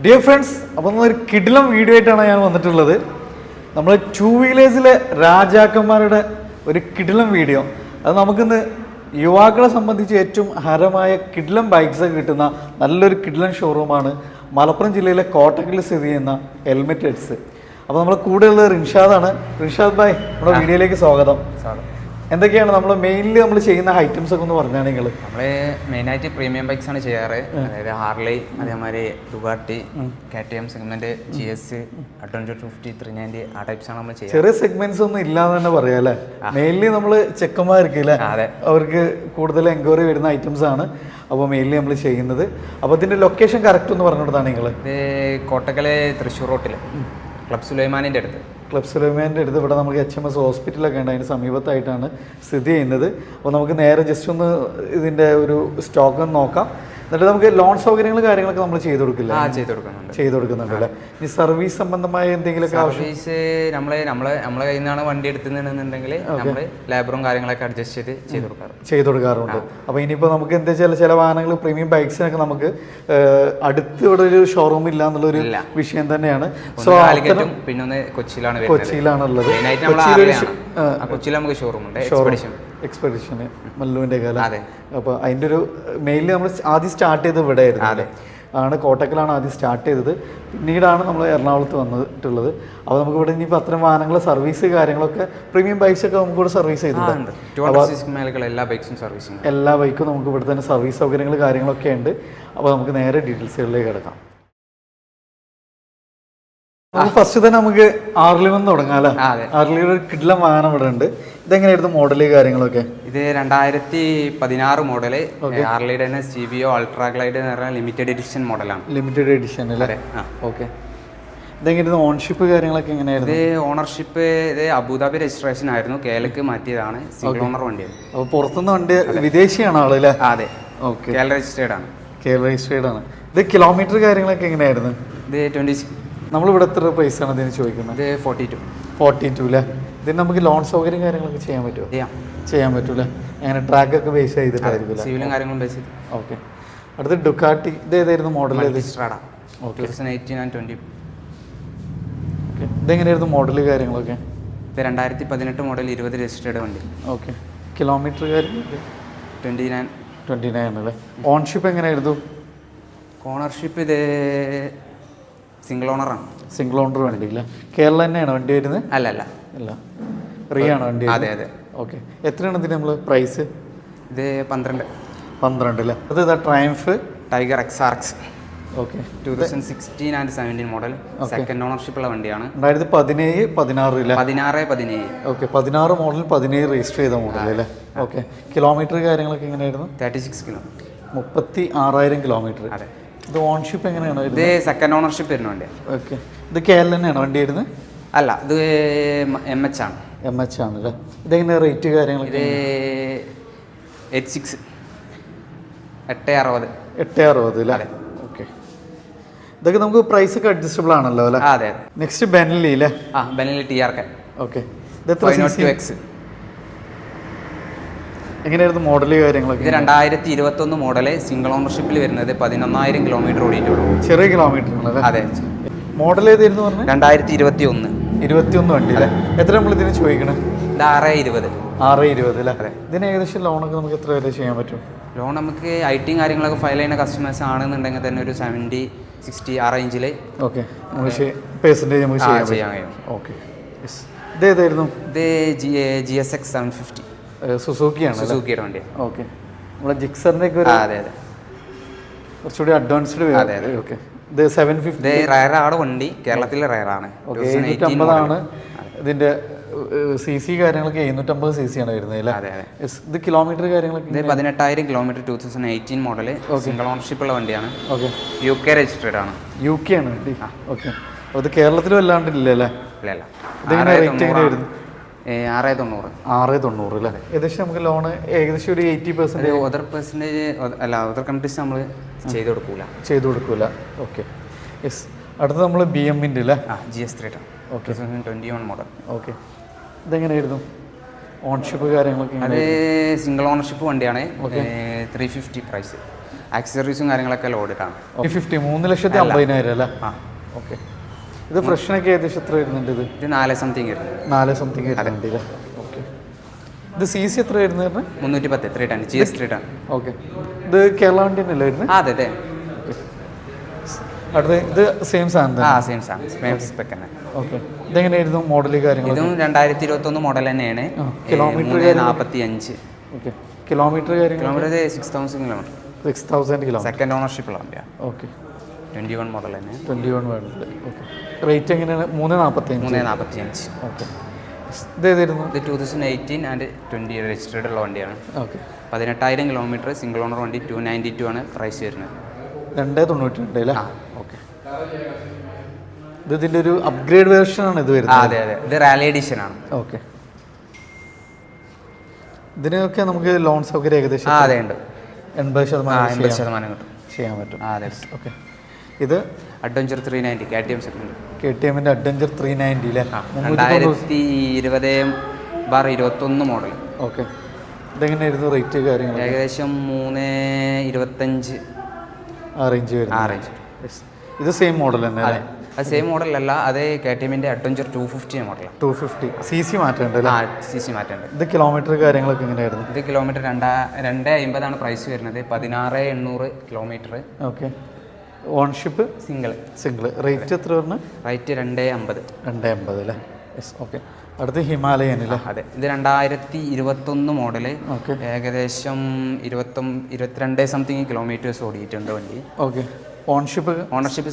Dear friends, അപ്പം ഒരു കിടിലം വീഡിയോ ആയിട്ടാണ് ഞാൻ വന്നിട്ടുള്ളത്. നമ്മൾ ടൂ വീലേഴ്സിലെ രാജാക്കന്മാരുടെ ഒരു കിടിലം വീഡിയോ. അത് നമുക്കിന്ന് യുവാക്കളെ സംബന്ധിച്ച് ഏറ്റവും ഹരമായ കിടിലം ബൈക്സ് കിട്ടുന്ന നല്ലൊരു കിടിലം ഷോറൂമാണ് മലപ്പുറം ജില്ലയിലെ കോട്ടക്കലിൽ സ്ഥിതി ചെയ്യുന്ന ഹെൽമെറ്റ് ഹെഡ്സ്. അപ്പോൾ നമ്മുടെ കൂടെയുള്ളത് റിൻഷാദാണ്. റിൻഷാദ് ഭായ്, നമ്മുടെ വീഡിയോയിലേക്ക് സ്വാഗതം. എന്തൊക്കെയാണ് നമ്മൾ മെയിൻലി നമ്മൾ ചെയ്യുന്ന ഐറ്റംസ് ഒക്കെ ഒന്ന് പറഞ്ഞാൽ നിങ്ങൾ? നമ്മൾ മെയിനായിട്ട് പ്രീമിയം ബൈക്സ് ആണ് ചെയ്യാറ്. അതായത് ഹാർലി, അതേമാതിരി Ducati, KTM segment, GS, adventure 250, 390 ആ ടൈപ്സ് ആണ് നമ്മൾ ചെയ്യുന്നത്. ചെറിയ സെഗ്മെന്റ്സ് ഒന്നും ഇല്ലാന്ന് തന്നെ പറയാം അല്ലേ? മെയിൻലി നമ്മൾ ചെക്കന്മാർക്ക് അല്ലേ, അവർക്ക് കൂടുതൽ എൻക്വയറി വരുന്ന ഐറ്റംസ് ആണ്. അപ്പോൾ മെയിൻലി നമ്മൾ ചെയ്യുന്നത്. അപ്പോൾ ഇതിന്റെ ലൊക്കേഷൻ കറക്റ്റ് ഒന്ന് പറഞ്ഞു കൊടുത്താണ് നിങ്ങൾ? ഇത് കോട്ടക്കല് തൃശ്ശൂർ റോട്ടിൽ ക്ലബ് സുലൈമാനിൻ്റെ അടുത്ത്. ക്ലബ് സുലൈമാനിൻ്റെ അടുത്ത് ഇവിടെ നമുക്ക് HMS ഹോസ്പിറ്റലൊക്കെ ഉണ്ട്, അതിന് സമീപത്തായിട്ടാണ് സ്ഥിതി ചെയ്യുന്നത്. അപ്പോൾ നമുക്ക് നേരെ ജസ്റ്റ് ഒന്ന് ഇതിൻ്റെ ഒരു സ്റ്റോക്ക് ഒന്ന് നോക്കാം. എന്നിട്ട് നമുക്ക് ലോൺ സൗകര്യങ്ങൾ കാര്യങ്ങളൊക്കെ നമ്മൾ ചെയ്ത് കൊടുക്കില്ല? ചെയ്ത് കൊടുക്കുന്നുണ്ട് അല്ലേ? ഈ സർവീസ് സംബന്ധമായ എന്തെങ്കിലുമൊക്കെ സർവീസ് നമ്മളെ കയ്യിൽ നിന്നാണ് വണ്ടി എടുത്തുന്നുണ്ടെങ്കിൽ നമ്മൾ ലേബറും കാര്യങ്ങളൊക്കെ അഡ്ജസ്റ്റ് ചെയ്ത് കൊടുക്കാറുണ്ട്. അപ്പോൾ ഇനിയിപ്പോൾ നമുക്ക് എന്താ വെച്ചാൽ ചില വാഹനങ്ങൾ പ്രീമിയം ബൈക്സിനൊക്കെ നമുക്ക് അടുത്ത് ഇവിടെ ഒരു ഷോറൂം ഇല്ല എന്നുള്ളൊരു വിഷയം തന്നെയാണ്. സോ പിന്നെ കൊച്ചിയിലാണുള്ളത്. കൊച്ചിയിൽ നമുക്ക് ഷോറൂം ഉണ്ട്, എക്സ്പെഡിഷന് മല്ലുവിൻ്റെ കാലം. അപ്പോൾ അതിൻ്റെ ഒരു മെയിൻലി നമ്മൾ ആദ്യം സ്റ്റാർട്ട് ചെയ്തത് ഇവിടെ ആയിരുന്നു, ആണ് കോട്ടക്കലാണ് ആദ്യം സ്റ്റാർട്ട് ചെയ്തത്. പിന്നീടാണ് നമ്മൾ എറണാകുളത്ത് വന്നിട്ടുള്ളത്. അപ്പോൾ നമുക്ക് ഇവിടെ ഇനിയിപ്പോൾ അത്തരം വാഹനങ്ങളെ സർവീസ് കാര്യങ്ങളൊക്കെ പ്രീമിയം ബൈക്സ് ഒക്കെ നമുക്ക് ഇവിടെ സർവീസ് ചെയ്തിട്ടുണ്ട്. എല്ലാ ബൈക്കും നമുക്ക് ഇവിടെ തന്നെ സർവീസ് സൗകര്യങ്ങൾ കാര്യങ്ങളൊക്കെ ഉണ്ട്. അപ്പോൾ നമുക്ക് നേരെ ഡീറ്റെയിൽസുകളിലേക്ക് കിടക്കാം. ഫസ്റ്റ് തന്നെ നമുക്ക് ആർലിമെന്ന് തുടങ്ങാം അല്ലേ? ആർലിയുടെ ഒരു കിടിലം വാഹനം ഇവിടെ ഉണ്ട്. ഇതെങ്ങനെയായിരുന്നു മോഡല് കാര്യങ്ങളൊക്കെ? ഇത് 2016 മോഡല്, ഹാർലിയുടെ തന്നെ CVO അൾട്രാ ഗ്ലൈഡ് എന്ന് പറഞ്ഞാൽ ലിമിറ്റഡ് എഡിഷൻ മോഡലാണ്. ലിമിറ്റഡ് എഡിഷൻ അല്ലേ? ഓക്കെ. ഇതെങ്ങനെയായിരുന്നു ഓൺഷിപ്പ് കാര്യങ്ങളൊക്കെ എങ്ങനെയായിരുന്നു? ഇത് ഓണർഷിപ്പ് ഇത് അബുദാബി രജിസ്ട്രേഷൻ ആയിരുന്നു, കേരളക്ക് മാറ്റിയതാണ്. സിംഗിൾ ഓണർ വണ്ടിയാണ്. അപ്പോൾ പുറത്തുനിന്ന് വണ്ടി വിദേശിയാണ് ആള് അല്ലേ? അതെ, ഓക്കെ. കേരള രജിസ്ട്രേഡ് ആണ്. ഇത് കിലോമീറ്റർ കാര്യങ്ങളൊക്കെ എങ്ങനെയായിരുന്നു? ഇത് 26. നമ്മളിവിടെ എത്ര പ്രൈസാണ് ഇതിന് ചോദിക്കുന്നത്? ഇത് 42 അല്ലേ? ഇതിന് നമുക്ക് ലോൺ സൗകര്യം കാര്യങ്ങളൊക്കെ ചെയ്യാൻ പറ്റുമോ? ചെയ്യാൻ പറ്റൂലേ? അങ്ങനെ ട്രാക്കൊക്കെ ബേസ് ചെയ്തിട്ടായിരിക്കും? സിവിലും കാര്യങ്ങളും ബേസ് ചെയ്ത്. ഓക്കെ. അടുത്ത് ഡുക്കാട്ടി, ഇത് ഏതായിരുന്നു മോഡൽ? ഓക്കെ. 2018 and 20. ഓക്കെ. ഇതെങ്ങനെയായിരുന്നു മോഡൽ കാര്യങ്ങളൊക്കെ? ഇത് 2018 മോഡൽ, 20 രജിസ്റ്റേർഡ് വണ്ടി. ഓക്കെ. കിലോമീറ്റർ കാര്യങ്ങളൊക്കെ 29 അല്ലേ? ഓൺഷിപ്പ് എങ്ങനെയായിരുന്നു? ഓണർഷിപ്പ് ഇത് സിംഗിൾ ഓണറാണ്. സിംഗിൾ ഓണർ വണ്ടി ഇല്ല? കേരള തന്നെയാണ് വണ്ടി വരുന്നത്? അല്ല, ഫ്രീ ആണ് വണ്ടി? അതെ. ഓക്കെ. എത്രയാണ് ഇതിന് നമ്മൾ പ്രൈസ്? ഇത് 12 അല്ലേ? അത് ഇതാ Triumph Tiger XRX. Okay. 2016 and 17 model, second ഓണർഷിപ്പുള്ള വണ്ടിയാണ്. 2017, 16 ഇല്ല? 16. ഓക്കെ. 16 മോഡൽ, 17 രജിസ്റ്റർ ചെയ്ത മോഡൽ അല്ലേ? ഓക്കെ. കിലോമീറ്റർ കാര്യങ്ങളൊക്കെ എങ്ങനെയായിരുന്നു? 36 കിലോമീറ്റർ. 36,000 കിലോമീറ്റർ. അതെ. ഇത് ഓൺഷിപ്പ് എങ്ങനെയാണ്? ഇത് സെക്കൻഡ് ഓണർഷിപ്പ് വരുന്ന വണ്ടി. ഓക്കെ. ഇത് കേരള തന്നെയാണ് വണ്ടി വരുന്നത്? അല്ല, ഇത് MH ആണ്. MH ആണല്ലേ? ഇതെങ്ങനെ റേറ്റ് കാര്യങ്ങളൊക്കെ? ഇത് 860 അല്ലേ? ഓക്കെ. ഇതൊക്കെ നമുക്ക് പ്രൈസ് ഒക്കെ അഡ്ജസ്റ്റബിൾ ആണല്ലോ അല്ലേ? അതെ. നെക്സ്റ്റ് ബെൻലി അല്ലേ? ബെൻലി TRK. ഓക്കെ. ഇത് 502X എങ്ങനെയായിരുന്നു മോഡല് കാര്യങ്ങളൊക്കെ? ഇത് 2021 മോഡല്, സിംഗിൾ ഓണർഷിപ്പിൽ വരുന്നത്, 11,000 കിലോമീറ്റർ ഓടിയിട്ടുള്ളൂ. ചെറിയ കിലോമീറ്റർ? അതെ. മോഡൽ ഏതായിരുന്നു പറഞ്ഞത്? 2021 വണ്ടി അല്ലേ? എത്ര നമ്മൾ ഇതിന് ചോദിക്കണേ? ഇത് 620 അല്ലേ? ഇതിന് ഏകദേശം ലോണൊക്കെ നമുക്ക് എത്ര വരെ ചെയ്യാൻ പറ്റും? ലോൺ നമുക്ക് IT കാര്യങ്ങളൊക്കെ ഫയൽ ചെയ്യുന്ന കസ്റ്റമേഴ്സ് ആണെന്നുണ്ടെങ്കിൽ തന്നെ ഒരു 70-60 ആ റേഞ്ചിൽ ഓക്കെ പെർസെൻറ്റേജ് നമുക്ക് ചെയ്യാൻ കഴിയും. ഓക്കെ. ഇത് ഏതായിരുന്നു? ഇത് GSX 750 സുസുക്കിയുടെ വണ്ടി. ഓക്കെ. നമ്മുടെ ജിക്സറിൻ്റെ ഒക്കെ അതെ കുറച്ചുകൂടി അഡ്വാൻസ്ഡ്. അതെ. ഓക്കെ. ഇത് 750 റയറാണ് വണ്ടി, കേരളത്തിലെ റയറാണ്. 750 ഇതിന്റെ CC കാര്യങ്ങളൊക്കെ 750 CC ആണ് വരുന്നത് അല്ലേ? അതെ. ഇത് കിലോമീറ്റർ കാര്യങ്ങളൊക്കെ? ഇത് 18,000 കിലോമീറ്റർ, 2018 മോഡൽ, സിംഗിൾ ഓണർഷിപ്പ് ഉള്ള വണ്ടിയാണ്. ഓക്കെ. UK രജിസ്ട്രേഡ് ആണ്. UK ആണ് വണ്ടി. ഓക്കെ. അപ്പോൾ ഇത് കേരളത്തിലും അല്ലാണ്ട് ഇല്ലല്ലേ? ഇല്ല. ഇതെങ്ങനെ റേറ്റ് എങ്ങനെ വരുന്നു? 690 അല്ലേ? ഏകദേശം നമുക്ക് ലോണ് ഏകദേശം ഒരു 80%. അതർ കൺട്രീസ് നമ്മൾ ചെയ്ത് കൊടുക്കൂല. ഓക്കെ. യെസ്. അടുത്ത് നമ്മൾ BMൻ്റെ അല്ലേ? GS3 okay. 2021 മോഡൽ. ഓക്കെ. ഇതെങ്ങനെയായിരുന്നു ഓൺഷിപ്പ് കാര്യങ്ങളൊക്കെ? അത് സിംഗിൾ ഓണർഷിപ്പ് വണ്ടിയാണ്. 350 പ്രൈസ്. ആക്സസറീസും കാര്യങ്ങളൊക്കെ ലോഡിട്ടാണ്. 3,50,000 അല്ലേ? ഓക്കെ. ഇത് ഫ്രഷിനൊക്കെ ഏകദേശം എത്ര വരുന്നുണ്ട്? ഇത് 4 സംതിങ് വരുന്നത്. 4 സംതിങ് വരുന്നുണ്ട് അല്ലേ? ഓക്കെ. ഇത് CC എത്ര വരുന്നത്? 310 310 GS 310. ഓക്കെ. ഇത് കേരള വണ്ടി തന്നെയല്ലേ വരുന്നത്? അതെ അതെ. അടുത്ത ഇത് സെയിം സാധനം? സെയിം സാധനം, സെയിം സ്പെക്ക് തന്നെ. ഓക്കെ. ഇതെങ്ങനെയായിരുന്നു മോഡൽ കാര്യങ്ങൾ? ഇതും 2021 മോഡൽ തന്നെയാണ്. കിലോമീറ്റർ 45. ഓക്കെ. കിലോമീറ്റർ കാര്യങ്ങൾ? Kilometre 6,000 kilometre. 6,000 കിലോമീറ്റർ. സെക്കൻഡ് ഓണർഷിപ്പുള്ള വണ്ടിയാണ്. ഓക്കെ. 21 മോഡൽ തന്നെ. 21 മോഡൽ. ഓക്കെ. റേറ്റ് എങ്ങനെയാണ്? 345. ഓക്കെ. ഇത് ഏതായിരുന്നു? ഇത് 2018 ആൻഡ് 20 രജിസ്റ്റേർഡ് ഉള്ള വണ്ടിയാണ്. ഓക്കെ. 18,000 കിലോമീറ്റർ, സിംഗിൾ ഓണർ വണ്ടി. 292 ആണ് പ്രൈസ് വരുന്നത്. 292 അല്ലേ? ഓക്കെ. ഇത് ഇതിൻ്റെ ഒരു അപ്ഗ്രേഡ് വേർഷൻ ആണ് ഇത് വരുന്നത്? അതെ അതെ. ഇത് റാലി എഡിഷൻ ആണ്. ഓക്കെ. ഇതിനൊക്കെ നമുക്ക് ലോൺ സൗകര്യം ഏകദേശം? അതെ ഉണ്ട്. 80% കിട്ടും, ചെയ്യാൻ പറ്റും. അതെ. ഓക്കെ. ഇത് അഡ്വഞ്ചർ 390 KTM സെഗ്മെന്റ്. KTMന്റെ അഡ്വഞ്ചർ 390 അല്ലേ? 2020/21 മോഡൽ. ഓക്കെ. ഇതെങ്ങനെയായിരുന്നു റേറ്റ് കാര്യങ്ങൾ? ഏകദേശം 325 ആ റേഞ്ച് വരുന്നത്. ഇത് സെയിം മോഡൽ തന്നെ? അതെ, അത് സെയിം മോഡലല്ല, അത് KTMന്റെ അഡ്വഞ്ചർ 250 മോഡലാണ്. 250 CC മാറ്റമുണ്ട്? CC മാറ്റമുണ്ട്. ഇത് കിലോമീറ്റർ കാര്യങ്ങളൊക്കെ എങ്ങനെയായിരുന്നു? ഇത് കിലോമീറ്റർ 250 ആണ് പ്രൈസ് വരുന്നത്. 16,800 kilometre. Okay. Ownership single. Rate എത്ര പറഞ്ഞു? റേറ്റ് 250 അല്ലേ? ഓക്കെ. അടുത്ത് ഹിമാലയൻ അല്ലേ? അതെ. ഇത് 2021 മോഡല്. ഏകദേശം 22 സംതിങ് കിലോമീറ്റേഴ്സ് ഓടിയിട്ടുണ്ട് വണ്ടി. ഓക്കെ. ഓണർഷിപ്പ്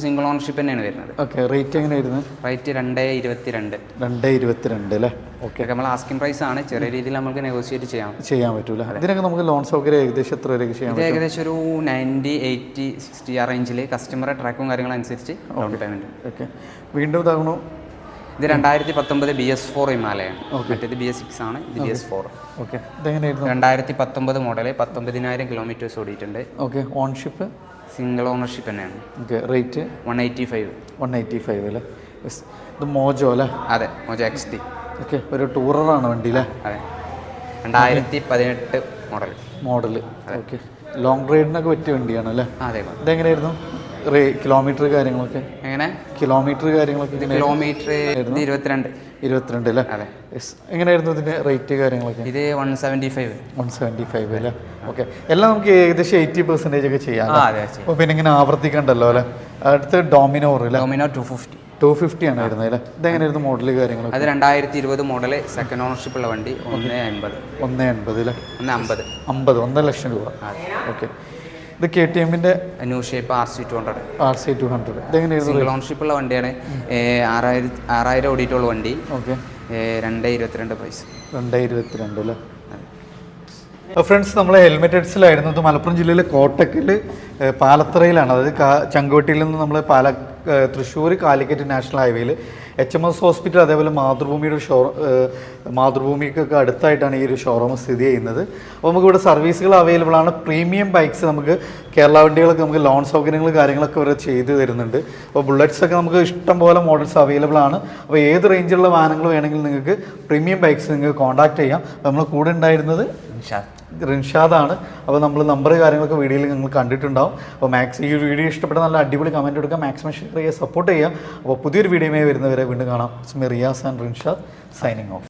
സിംഗിൾ ഓണർഷിപ്പ് തന്നെയാണ് വരുന്നത്. ഓക്കെ. റേറ്റ് എങ്ങനെയായിരുന്നു? റേറ്റ് 222 അല്ലേ? ഓക്കെ. നമ്മൾ ആസ്കിംഗ് പ്രൈസ് ആണ്, ചെറിയ രീതിയിൽ നമുക്ക് നെഗോഷിയേറ്റ് ചെയ്യാൻ പറ്റൂല. ഇതിനൊക്കെ നമുക്ക് ലോൺ സൗകര്യം ഏകദേശം എത്ര വരെയൊക്കെ ചെയ്യാൻ പറ്റും? ഏകദേശം ഒരു 90, 80, 60 ആ റേഞ്ചിൽ കസ്റ്റമറെ ട്രാക്കും കാര്യങ്ങളനുസരിച്ച് ലോൺ പേയ്മെന്റ്. ഓക്കെ. വീണ്ടും ഇതാകണോ? ഇത് 2019 BS4 ഹിമാലയാണ്. മറ്റേത് BS6 ആണ്, ഇത് BS4. ഓക്കെ. ഇതെങ്ങനെയായിരുന്നു? 2019 മോഡല്, 19,000 കിലോമീറ്റേഴ്സ് ഓടിയിട്ടുണ്ട്. ഓക്കെ. ഓൺഷിപ്പ് സിംഗിൾ ഓണർഷിപ്പ് തന്നെയാണ്. ഓക്കെ. റേറ്റ് 185 അല്ലേ? ഇത് മോജോ അല്ലേ? അതെ, മോജോ XT. ഓക്കെ. ഒരു ടൂററാണ് വണ്ടി അല്ലേ? അതെ. 2018 മോഡൽ. ഓക്കെ. ലോങ് റൈഡിനൊക്കെ പറ്റിയ വണ്ടിയാണ് അല്ലേ? അതെ. ഇതെങ്ങനെയായിരുന്നു കിലോമീറ്റർ കാര്യങ്ങളൊക്കെ? കിലോമീറ്റർ 22 അല്ലേ? അതെ. എങ്ങനെയായിരുന്നു ഇതിന്റെ റേറ്റ് കാര്യങ്ങളൊക്കെ? ഇത് 175 അല്ലേ? ഓക്കെ. എല്ലാം നമുക്ക് ഏകദേശം 80% ഒക്കെ ചെയ്യാം. അപ്പോൾ പിന്നെ ഇങ്ങനെ ആവർത്തിക്കണ്ടല്ലോ അല്ലേ? അടുത്ത് ഡോമിനോർ 250 ആണ് വരുന്നത് അല്ലേ? ഇതെങ്ങനെയായിരുന്നു മോഡൽ കാര്യങ്ങളൊക്കെ? അത് 2020 മോഡല്, സെക്കൻഡ് ഓണർഷിപ്പ് ഉള്ള വണ്ടി. 150 അല്ലേ? 1 ലക്ഷം രൂപ. ഓക്കെ. ഇത് KTMന്റെ ന്യൂ ഷേപ്പ് RC200. ഇതെങ്ങനെയായിരുന്നു? സിംഗിൾ ഓണർഷിപ്പ് ഉള്ള വണ്ടിയാണ്. 6,000 ഓടിയിട്ടുള്ള വണ്ടി. ഓക്കെ. 222 പ്രൈസ്. 222 അല്ലേ? ഫ്രണ്ട്സ്, നമ്മൾ ഹെൽമെറ്റ് ഹെഡ്സിലായിരുന്നു. ഇത് മലപ്പുറം ജില്ലയിലെ കോട്ടക്കൽ പാലത്തറയിലാണ്. അതായത് ചങ്കുവെട്ടിയിൽ നിന്ന് നമ്മൾ തൃശ്ശൂർ കാലിക്കറ്റ് നാഷണൽ ഹൈവേയിൽ HMS ഹോസ്പിറ്റൽ, അതേപോലെ മാതൃഭൂമിയുടെ മാതൃഭൂമിക്കൊക്കെ അടുത്തായിട്ടാണ് ഈ ഒരു ഷോറൂം സ്ഥിതി ചെയ്യുന്നത്. അപ്പോൾ നമുക്കിവിടെ സർവീസുകൾ അവൈലബിൾ ആണ്. പ്രീമിയം ബൈക്സ് നമുക്ക് കേരള വണ്ടികളൊക്കെ നമുക്ക് ലോൺ സൗകര്യങ്ങൾ കാര്യങ്ങളൊക്കെ ഇവർ ചെയ്ത് തരുന്നുണ്ട്. അപ്പോൾ ബുള്ളറ്റ്സൊക്കെ നമുക്ക് ഇഷ്ടം പോലെ മോഡൽസ് അവൈലബിൾ ആണ്. അപ്പോൾ ഏത് റേഞ്ചിലുള്ള വാഹനങ്ങൾ വേണമെങ്കിലും നിങ്ങൾക്ക് പ്രീമിയം ബൈക്സ് നിങ്ങൾക്ക് കോൺടാക്ട് ചെയ്യാം. നമ്മൾ കൂടെ ഉണ്ടായിരുന്നത് റിൻഷാദാണ്. അപ്പോൾ നമ്മൾ നമ്പർ കാര്യങ്ങളൊക്കെ വീഡിയോയിൽ നിങ്ങൾ കണ്ടിട്ടുണ്ടാവും. അപ്പോൾ ഈ വീഡിയോ ഇഷ്ടപ്പെട്ട നല്ല അടിപൊളി കമൻറ്റ് എടുക്കുക, മാക്സിമം ഷെയർ ചെയ്യുക, സപ്പോർട്ട് ചെയ്യുക. അപ്പോൾ പുതിയൊരു വീഡിയോയുമായി വരുന്നവരെ വീണ്ടും കാണാം. Riyas and Rinshad signing off.